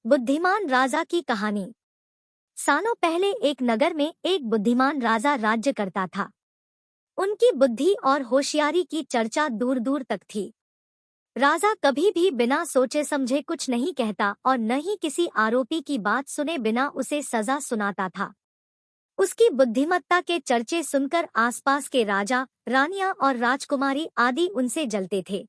बुद्धिमान राजा की कहानी। सालों पहले एक नगर में एक बुद्धिमान राजा राज्य करता था। उनकी बुद्धि और होशियारी की चर्चा दूर दूर तक थी। राजा कभी भी बिना सोचे समझे कुछ नहीं कहता और न ही किसी आरोपी की बात सुने बिना उसे सजा सुनाता था। उसकी बुद्धिमत्ता के चर्चे सुनकर आसपास के राजा, रानियां और राजकुमारी आदि उनसे जलते थे।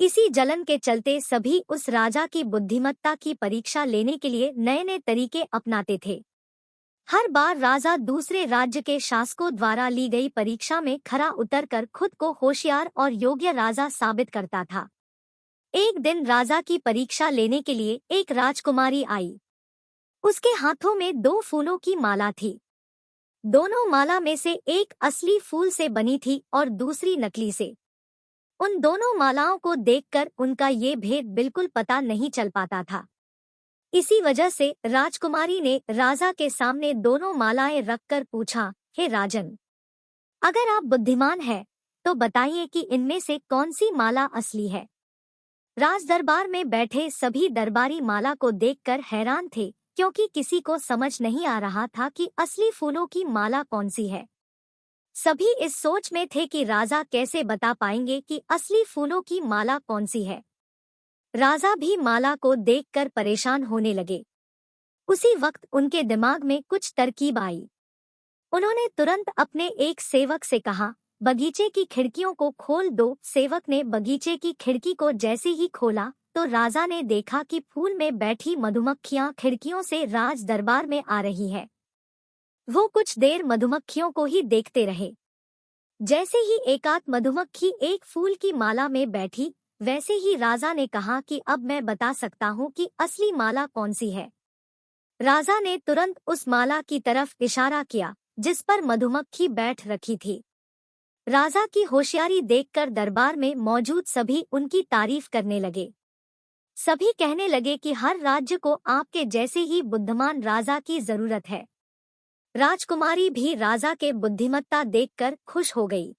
इसी जलन के चलते सभी उस राजा की बुद्धिमत्ता की परीक्षा लेने के लिए नए नए तरीके अपनाते थे। हर बार राजा दूसरे राज्य के शासकों द्वारा ली गई परीक्षा में खरा उतरकर खुद को होशियार और योग्य राजा साबित करता था। एक दिन राजा की परीक्षा लेने के लिए एक राजकुमारी आई। उसके हाथों में दो फूलों की माला थी। दोनों माला में से एक असली फूल से बनी थी और दूसरी नकली से। उन दोनों मालाओं को देखकर उनका ये भेद बिल्कुल पता नहीं चल पाता था। इसी वजह से राजकुमारी ने राजा के सामने दोनों मालाएं रखकर पूछा, हे राजन, अगर आप बुद्धिमान हैं, तो बताइए कि इनमें से कौन सी माला असली है। राज दरबार में बैठे सभी दरबारी माला को देखकर हैरान थे, क्योंकि किसी को समझ नहीं आ रहा था कि असली फूलों की माला कौन सी है। सभी इस सोच में थे कि राजा कैसे बता पाएंगे कि असली फूलों की माला कौन सी है। राजा भी माला को देखकर परेशान होने लगे। उसी वक्त उनके दिमाग में कुछ तरकीब आई। उन्होंने तुरंत अपने एक सेवक से कहा, बगीचे की खिड़कियों को खोल दो। सेवक ने बगीचे की खिड़की को जैसे ही खोला तो राजा ने देखा कि फूल में बैठी मधुमक्खियां खिड़कियों से राज दरबार में आ रही है। वो कुछ देर मधुमक्खियों को ही देखते रहे। जैसे ही एकाध मधुमक्खी एक फूल की माला में बैठी, वैसे ही राजा ने कहा कि अब मैं बता सकता हूँ कि असली माला कौन सी है। राजा ने तुरंत उस माला की तरफ इशारा किया जिस पर मधुमक्खी बैठ रखी थी। राजा की होशियारी देखकर दरबार में मौजूद सभी उनकी तारीफ करने लगे। सभी कहने लगे कि हर राज्य को आपके जैसे ही बुद्धिमान राजा की जरूरत है। राजकुमारी भी राजा के बुद्धिमत्ता देखकर खुश हो गई।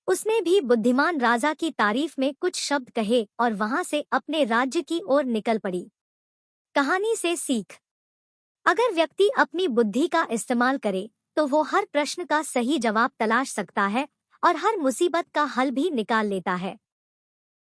उसने भी बुद्धिमान राजा की तारीफ में कुछ शब्द कहे और वहां से अपने राज्य की ओर निकल पड़ी। कहानी से सीख। अगर व्यक्ति अपनी बुद्धि का इस्तेमाल करे तो वो हर प्रश्न का सही जवाब तलाश सकता है और हर मुसीबत का हल भी निकाल लेता है।